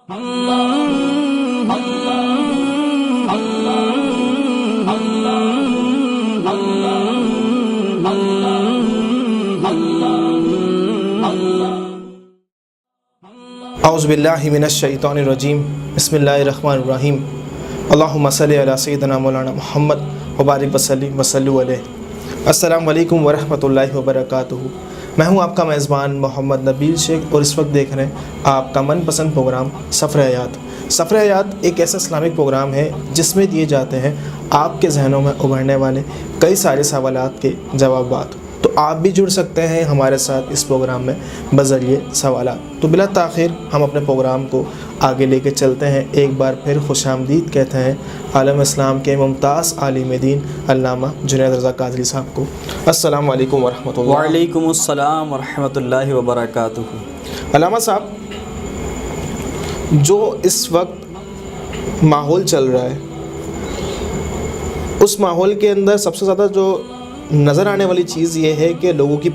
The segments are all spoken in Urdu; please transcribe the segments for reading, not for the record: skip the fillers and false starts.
اعوذ باللہ من الشیطان الرجیم بسم اللہ الرحمن الرحیم اللہم صلی علی سیدنا مولانا محمد وبارک وسلم وصلو علیہ۔ السلام علیکم ورحمۃ اللہ وبرکاتہ۔ میں ہوں آپ کا میزبان محمد نبیل شیخ اور اس وقت دیکھ رہے ہیں آپ کا من پسند پروگرام سفر حیات۔ سفر حیات ایک ایسا اسلامک پروگرام ہے جس میں دیے جاتے ہیں آپ کے ذہنوں میں ابھرنے والے کئی سارے سوالات کے جوابات۔ تو آپ بھی جڑ سکتے ہیں ہمارے ساتھ اس پروگرام میں بذریعے سوالات۔ تو بلا تاخیر ہم اپنے پروگرام کو آگے لے کے چلتے ہیں۔ ایک بار پھر خوش آمدید کہتے ہیں عالم اسلام کے ممتاز عالم دین علامہ جنید رضا قادری صاحب کو۔ السلام علیکم ورحمۃ اللہ۔ وعلیکم السلام ورحمۃ اللہ وبرکاتہ۔ علامہ صاحب، جو اس وقت ماحول چل رہا ہے اس ماحول کے اندر سب سے زیادہ جو نظر آنے والی چیز یہ ہے کہ لوگوں کی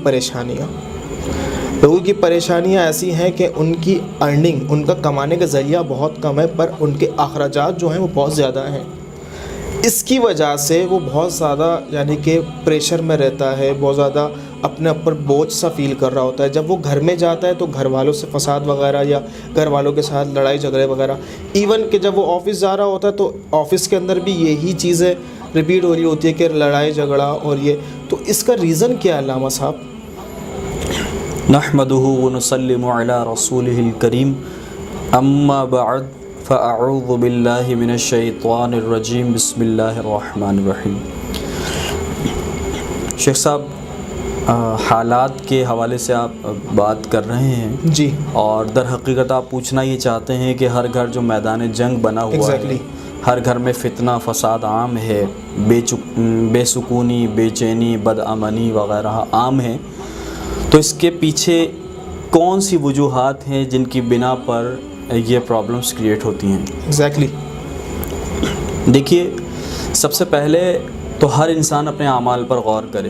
پریشانیاں ایسی ہیں کہ ان کی ارننگ، ان کا کمانے کا ذریعہ بہت کم ہے، پر ان کے اخراجات جو ہیں وہ بہت زیادہ ہیں۔ اس کی وجہ سے وہ بہت زیادہ یعنی کہ پریشر میں رہتا ہے، بہت زیادہ اپنے اوپر بوجھ سا فیل کر رہا ہوتا ہے۔ جب وہ گھر میں جاتا ہے تو گھر والوں سے فساد وغیرہ یا گھر والوں کے ساتھ لڑائی جھگڑے وغیرہ، ایون کہ جب وہ آفس جا رہا ہوتا ہے تو آفس کے اندر بھی یہی چیزیں ریپیٹ ہو رہی ہوتی ہے کہ لڑائی جھگڑا اور یہ۔ تو اس کا ریزن کیا ہے علامہ صاحب؟ نحمدہ ونسلم علی رسولہ الکریم، اما بعد فاعوذ باللہ من الشیطان الرجیم، بسم اللہ الرحمن الرحیم۔ شیخ صاحب، حالات کے حوالے سے آپ بات کر رہے ہیں جی، اور در حقیقت آپ پوچھنا یہ چاہتے ہیں کہ ہر گھر جو میدان جنگ بنا ہوا ہے، ہر گھر میں فتنہ فساد عام ہے، بے سکونی، بے چینی، بد امنی وغیرہ عام ہے، تو اس کے پیچھے کون سی وجوہات ہیں جن کی بنا پر یہ پرابلمس کریٹ ہوتی ہیں؟ ایگزیکٹلی۔ دیکھیے، سب سے پہلے تو ہر انسان اپنے اعمال پر غور کرے۔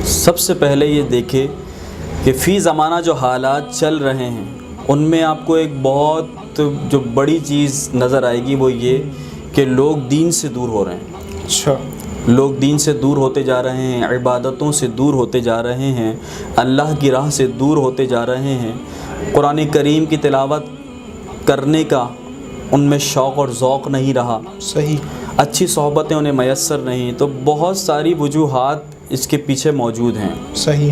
سب سے پہلے یہ دیکھے کہ فی زمانہ جو حالات چل رہے ہیں ان میں آپ کو ایک بہت جو بڑی چیز نظر آئے گی، وہ یہ کہ لوگ دین سے دور ہو رہے ہیں۔ اچھا، لوگ دین سے دور ہوتے جا رہے ہیں، عبادتوں سے دور ہوتے جا رہے ہیں، اللہ کی راہ سے دور ہوتے جا رہے ہیں، قرآن کریم کی تلاوت کرنے کا ان میں شوق اور ذوق نہیں رہا، صحیح، اچھی صحبتیں انہیں میسر نہیں۔ تو بہت ساری وجوہات اس کے پیچھے موجود ہیں۔ صحیح۔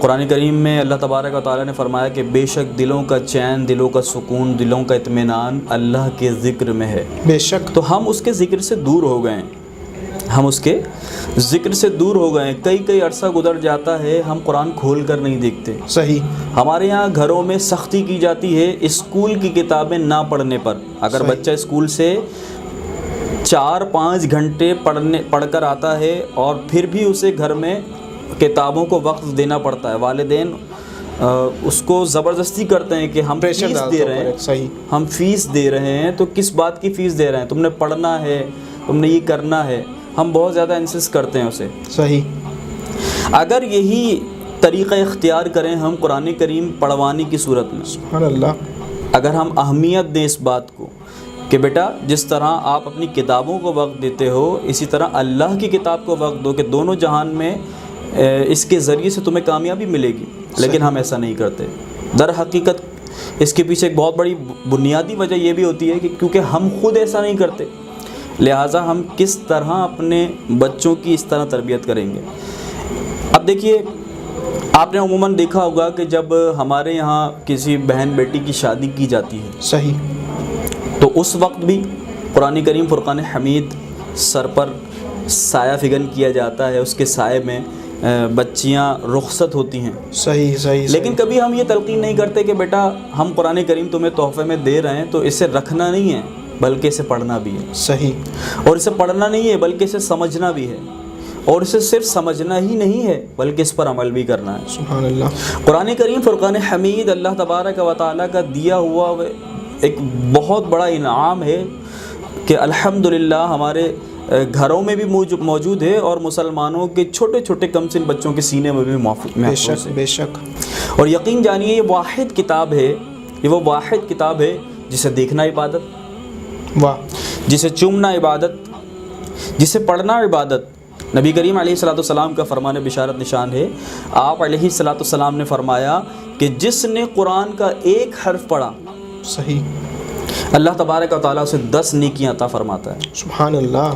قرآن کریم میں اللہ تبارک و تعالیٰ نے فرمایا کہ بے شک دلوں کا چین، دلوں کا سکون، دلوں کا اطمینان اللہ کے ذکر میں ہے۔ بے شک۔ تو ہم اس کے ذکر سے دور ہو گئے ہیں، ہم اس کے ذکر سے دور ہو گئے ہیں۔ کئی عرصہ گزر جاتا ہے، ہم قرآن کھول کر نہیں دیکھتے۔ صحیح۔ ہمارے یہاں گھروں میں سختی کی جاتی ہے اسکول کی کتابیں نہ پڑھنے پر۔ اگر بچہ اسکول سے 4-5 گھنٹے پڑھ کر آتا ہے اور پھر بھی اسے گھر میں کتابوں کو وقت دینا پڑتا ہے، والدین اس کو زبردستی کرتے ہیں کہ ہم فیس دے رہے ہیں، صحیح، ہم فیس دے رہے ہیں تو کس بات کی فیس دے رہے ہیں؟ تم نے پڑھنا ہے، تم نے یہ کرنا ہے۔ ہم بہت زیادہ انسسٹ کرتے ہیں اسے۔ صحیح۔ اگر یہی طریقہ اختیار کریں ہم قرآن کریم پڑھوانے کی صورت میں، سبحان اللہ، اگر ہم اہمیت دیں اس بات کو کہ بیٹا جس طرح آپ اپنی کتابوں کو وقت دیتے ہو اسی طرح اللہ کی کتاب کو وقت دو، کہ دونوں جہان میں اس کے ذریعے سے تمہیں کامیابی ملے گی، لیکن ہم ایسا نہیں کرتے۔ در حقیقت اس کے پیچھے ایک بہت بڑی بنیادی وجہ یہ بھی ہوتی ہے کہ کیونکہ ہم خود ایسا نہیں کرتے، لہٰذا ہم کس طرح اپنے بچوں کی اس طرح تربیت کریں گے۔ اب دیکھیے، آپ نے عموماً دیکھا ہوگا کہ جب ہمارے یہاں کسی بہن بیٹی کی شادی کی جاتی ہے، صحیح، تو اس وقت بھی قرآن کریم فرقان حمید سر پر سایہ فگن کیا جاتا ہے، اس کے سائے میں بچیاں رخصت ہوتی ہیں۔ صحیح، صحیح۔ لیکن کبھی ہم یہ تلقین نہیں کرتے کہ بیٹا ہم قرآن کریم تمہیں تحفے میں دے رہے ہیں تو اسے رکھنا نہیں ہے بلکہ اسے پڑھنا بھی ہے۔ صحیح۔ اور اسے پڑھنا نہیں ہے بلکہ اسے سمجھنا بھی ہے، اور اسے صرف سمجھنا ہی نہیں ہے بلکہ اس پر عمل بھی کرنا ہے۔ سبحان اللہ۔ قرآن کریم فرقان حمید اللہ تبارک و تعالیٰ کا دیا ہوا ایک بہت بڑا انعام ہے کہ الحمدللہ ہمارے گھروں میں بھی موجود ہے اور مسلمانوں کے چھوٹے چھوٹے کم سن بچوں کے سینے میں بھی محفوظ ہے۔ بے شک۔ اور یقین جانیے یہ واحد کتاب ہے یہ وہ واحد کتاب ہے جسے دیکھنا عبادت, واہ, جسے چومنا عبادت, جسے پڑھنا عبادت. نبی کریم علیہ الصلوۃ والسلام کا فرمان بشارت نشان ہے. آپ علیہ الصلوۃ والسلام نے فرمایا کہ جس نے قرآن کا ایک حرف پڑھا, صحیح, اللہ تبارک و تعالیٰ اسے 10 نیکیاں عطا فرماتا ہے. سبحان اللہ,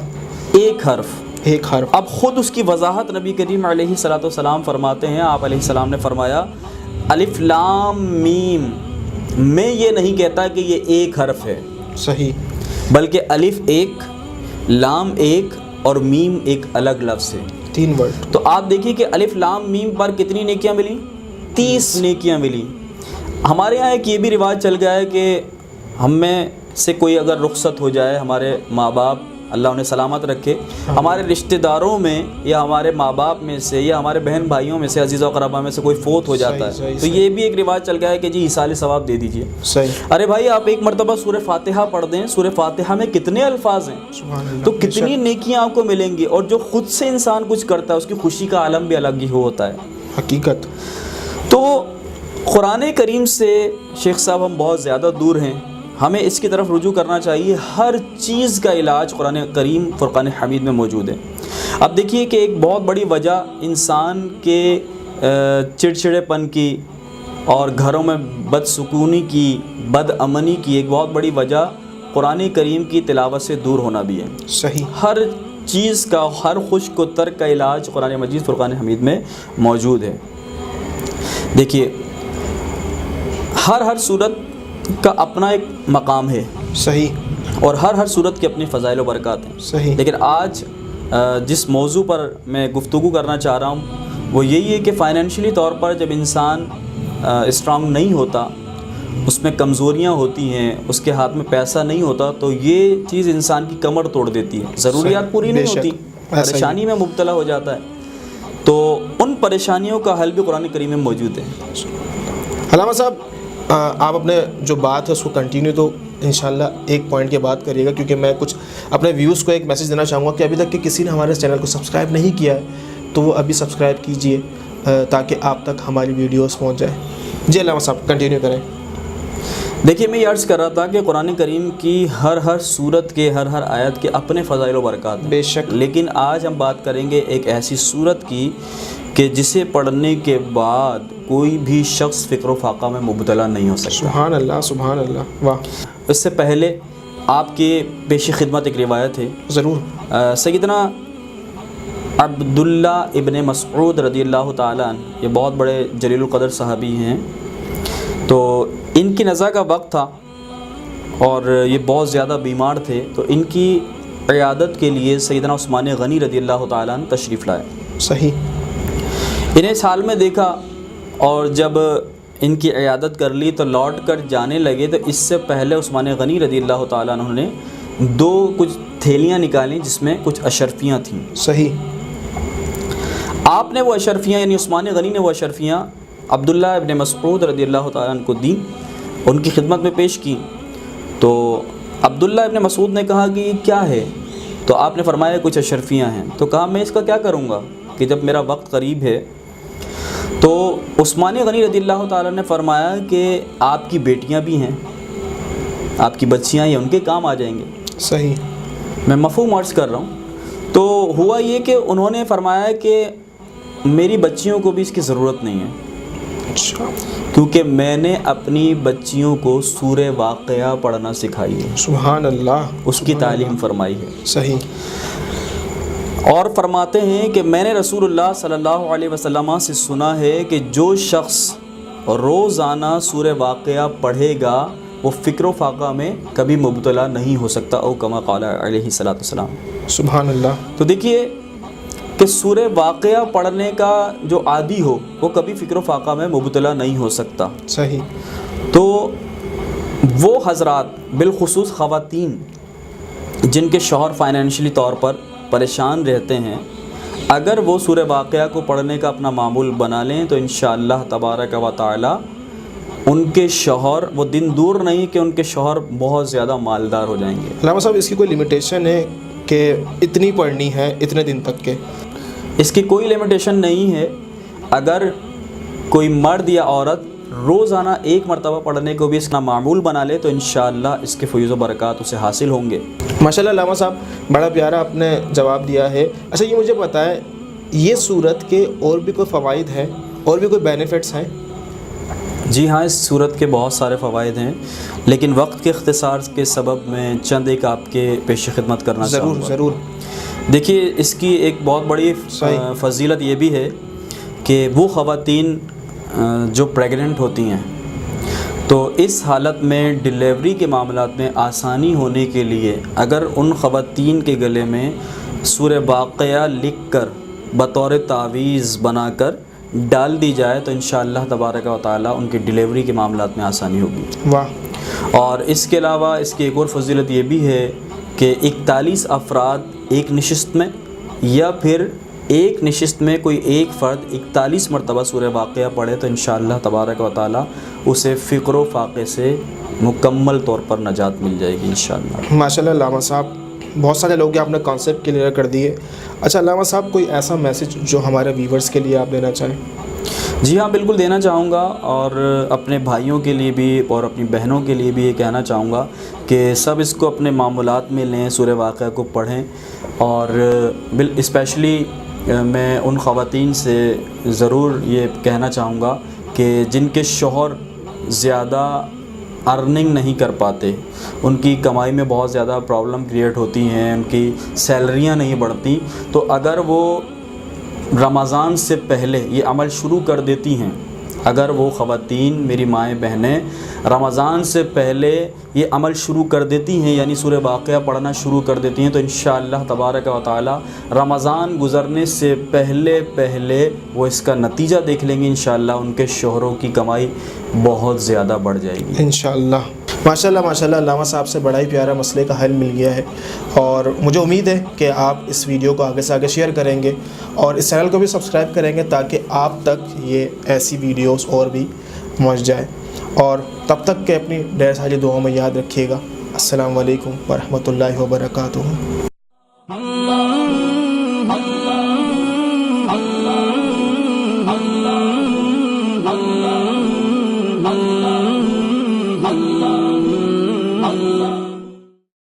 ایک حرف. ایک حرف. اب خود اس کی وضاحت نبی کریم علیہ الصلوۃ والسلام فرماتے ہیں. آپ علیہ السلام نے فرمایا الف لام میم, میں یہ نہیں کہتا کہ یہ ایک حرف ہے, صحیح, بلکہ الف ایک, لام ایک اور میم ایک الگ لفظ ہے, 3 ورڈ. تو آپ دیکھیے کہ الف لام میم پر کتنی نیکیاں ملی؟ 30 نیکیاں ملی. ہمارے یہاں ایک یہ بھی رواج چل گیا ہے کہ ہم میں سے کوئی اگر رخصت ہو جائے, ہمارے ماں باپ اللہ انہیں سلامت رکھے, ہمارے رشتہ داروں میں یا ہمارے ماں باپ میں سے یا ہمارے بہن بھائیوں میں سے, عزیز و اقربا میں سے کوئی فوت ہو جاتا ہے, تو یہ بھی ایک رواج چل گیا ہے کہ جی ایصال ثواب دے دیجئے. صحیح. ارے بھائی آپ ایک مرتبہ سورہ فاتحہ پڑھ دیں, سورہ فاتحہ میں کتنے الفاظ ہیں, تو کتنی نیکیاں آپ کو ملیں گی. اور جو خود سے انسان کچھ کرتا ہے اس کی خوشی کا عالم بھی الگ ہی ہوتا ہے. حقیقت. تو قرآن کریم سے شیخ صاحب ہم بہت زیادہ دور ہیں, ہمیں اس کی طرف رجوع کرنا چاہیے. ہر چیز کا علاج قرآن کریم فرقان حمید میں موجود ہے. اب دیکھیے کہ ایک بہت بڑی وجہ انسان کے چڑچڑے پن کی اور گھروں میں بدسکونی کی, بد امنی کی ایک بہت بڑی وجہ قرآن کریم کی تلاوت سے دور ہونا بھی ہے. صحیح. ہر چیز کا, ہر خشک و ترک کا علاج قرآن مجید فرقان حمید میں موجود ہے. دیکھیے ہر صورت کا اپنا ایک مقام ہے. صحیح. اور ہر صورت کی اپنی فضائل و برکات ہیں. صحیح. لیکن آج جس موضوع پر میں گفتگو کرنا چاہ رہا ہوں وہ یہی ہے کہ فائنینشلی طور پر جب انسان اسٹرانگ نہیں ہوتا, اس میں کمزوریاں ہوتی ہیں, اس کے ہاتھ میں پیسہ نہیں ہوتا, تو یہ چیز انسان کی کمر توڑ دیتی ہے, ضروریات پوری نہیں ہوتی, پریشانی میں مبتلا ہو جاتا ہے. تو ان پریشانیوں کا حل بھی قرآن کریم میں موجود ہے. علامہ صاحب آپ اپنے جو بات ہے اس کو کنٹینیو تو انشاءاللہ ایک پوائنٹ کے بات کریے گا, کیونکہ میں کچھ اپنے ویوز کو ایک میسیج دینا چاہوں گا کہ ابھی تک کہ کسی نے ہمارے چینل کو سبسکرائب نہیں کیا ہے تو وہ ابھی سبسکرائب کیجئے تاکہ آپ تک ہماری ویڈیوز پہنچ جائے. جی علامہ صاحب کنٹینیو کریں. دیکھیے میں یہ عرض کر رہا تھا کہ قرآن کریم کی ہر صورت کے, ہر آیت کے اپنے فضائل و برکات ہیں. بے شک. لیکن آج ہم بات کریں گے ایک ایسی صورت کی کہ جسے پڑھنے کے بعد کوئی بھی شخص فکر و فاقہ میں مبتلا نہیں ہو سکتا. سبحان اللہ, سبحان اللہ, واہ. اس سے پہلے آپ کے پیش خدمت ایک روایت ہے. ضرور. سیدنا عبداللہ ابن مسعود رضی اللہ تعالیٰ عنہ, یہ بہت بڑے جلیل القدر صحابی ہیں. تو ان کی نزا کا وقت تھا اور یہ بہت زیادہ بیمار تھے, تو ان کی عیادت کے لیے سیدنا عثمان غنی رضی اللہ تعالیٰ عنہ تشریف لائے. صحیح. انہیں اس حال میں دیکھا اور جب ان کی عیادت کر لی تو لوٹ کر جانے لگے, تو اس سے پہلے عثمان غنی رضی اللہ تعالیٰ عنہ نے 2 کچھ تھیلیاں نکالیں جس میں کچھ اشرفیاں تھیں. صحیح. آپ نے وہ اشرفیاں یعنی عثمان غنی نے وہ اشرفیاں عبداللہ ابن مسعود رضی اللہ تعالیٰ عنہ کو دیں, ان کی خدمت میں پیش کی. تو عبداللہ ابن مسعود نے کہا کہ یہ کیا ہے؟ تو آپ نے فرمایا کچھ اشرفیاں ہیں. تو کہا میں اس کا کیا کروں گا کہ جب میرا وقت قریب ہے. تو عثمان غنی رضی اللہ تعالیٰ نے فرمایا کہ آپ کی بیٹیاں بھی ہیں, آپ کی بچیاں ہیں, ان کے کام آ جائیں گے. صحیح. میں مفہوم عرض کر رہا ہوں. تو ہوا یہ کہ انہوں نے فرمایا کہ میری بچیوں کو بھی اس کی ضرورت نہیں ہے, کیونکہ میں نے اپنی بچیوں کو سورہ واقعہ پڑھنا سکھائی ہے. سبحان اللہ. اس کی تعلیم فرمائی ہے. صحیح. اور فرماتے ہیں کہ میں نے رسول اللہ صلی اللہ علیہ وسلم سے سنا ہے کہ جو شخص روزانہ سورہ واقعہ پڑھے گا وہ فکر و فاقہ میں کبھی مبتلا نہیں ہو سکتا, او کما قال علیہ الصلوۃ والسلام. سبحان اللہ. تو دیکھیے کہ سورہ واقعہ پڑھنے کا جو عادی ہو وہ کبھی فکر و فاقہ میں مبتلا نہیں ہو سکتا. صحیح. تو وہ حضرات بالخصوص خواتین جن کے شوہر فائنینشلی طور پر پریشان رہتے ہیں, اگر وہ سورہ واقعہ کو پڑھنے کا اپنا معمول بنا لیں تو انشاءاللہ تبارک و تعالی ان کے شوہر, وہ دن دور نہیں کہ ان کے شوہر بہت زیادہ مالدار ہو جائیں گے. علامہ صاحب اس کی کوئی لمیٹیشن ہے کہ اتنی پڑھنی ہے اتنے دن تک کے؟ اس کی کوئی لمیٹیشن نہیں ہے. اگر کوئی مرد یا عورت روزانہ ایک مرتبہ پڑھنے کو بھی اس کا معمول بنا لے تو انشاءاللہ اس کے فیض و برکات اسے حاصل ہوں گے۔ ماشاءاللہ علامہ صاحب بڑا پیارا آپ نے جواب دیا ہے۔ اچھا یہ مجھے بتائیں، یہ صورت کے اور بھی کوئی فوائد ہیں اور بھی کوئی بینیفٹس ہیں؟ جی ہاں، اس صورت کے بہت سارے فوائد ہیں، لیکن وقت کے اختصار کے سبب میں چند ایک آپ کے پیش خدمت کرنا چاہوں گا۔ ضرور۔ دیکھیے، اس کی ایک بہت بڑی فضیلت یہ بھی ہے کہ وہ خواتین جو پریگننٹ ہوتی ہیں تو اس حالت میں ڈیلیوری کے معاملات میں آسانی ہونے کے لیے اگر ان خواتین کے گلے میں سورہ واقعہ لکھ کر بطور تعویذ بنا کر ڈال دی جائے تو انشاءاللہ تبارک و تعالیٰ ان کی ڈیلیوری کے معاملات میں آسانی ہوگی۔ واہ۔ اور اس کے علاوہ اس کی ایک اور فضیلت یہ بھی ہے کہ 41 افراد ایک نشست میں یا پھر ایک نشست میں کوئی ایک فرد 41 مرتبہ سورہ واقعہ پڑھے تو انشاءاللہ تبارک و تعالیٰ اسے فقر و فاقے سے مکمل طور پر نجات مل جائے گی انشاءاللہ۔ ماشاءاللہ علامہ صاحب، بہت سارے لوگ آپ نے کانسیپٹ کلیئر کر دیے۔ اچھا علامہ صاحب، کوئی ایسا میسج جو ہمارے ویورز کے لیے آپ دینا چاہیں؟ جی ہاں، بالکل دینا چاہوں گا، اور اپنے بھائیوں کے لیے بھی اور اپنی بہنوں کے لیے بھی یہ کہنا چاہوں گا کہ سب اس کو اپنے معمولات میں لیں، سورہ واقعہ کو پڑھیں، اور اسپیشلی میں ان خواتین سے ضرور یہ کہنا چاہوں گا کہ جن کے شوہر زیادہ ارننگ نہیں کر پاتے، ان کی کمائی میں بہت زیادہ پرابلم کریٹ ہوتی ہیں، ان کی سیلریاں نہیں بڑھتی، تو اگر وہ رمضان سے پہلے یہ عمل شروع کر دیتی ہیں، اگر وہ خواتین میری مائیں بہنیں رمضان سے پہلے یہ عمل شروع کر دیتی ہیں، یعنی سورہ واقعہ پڑھنا شروع کر دیتی ہیں، تو انشاءاللہ تبارک و تعالی رمضان گزرنے سے پہلے وہ اس کا نتیجہ دیکھ لیں گے، انشاءاللہ ان کے شوہروں کی کمائی بہت زیادہ بڑھ جائے گی انشاءاللہ۔ ماشاءاللہ علامہ صاحب سے بڑا ہی پیارا مسئلے کا حل مل گیا ہے، اور مجھے امید ہے کہ آپ اس ویڈیو کو آگے سے آگے شیئر کریں گے اور اس چینل کو بھی سبسکرائب کریں گے تاکہ آپ تک یہ ایسی ویڈیوز اور بھی پہنچ جائے، اور تب تک کہ اپنی ڈھیر ساری دعاؤں میں یاد رکھیے گا۔ السلام علیکم ورحمۃ اللہ وبرکاتہ۔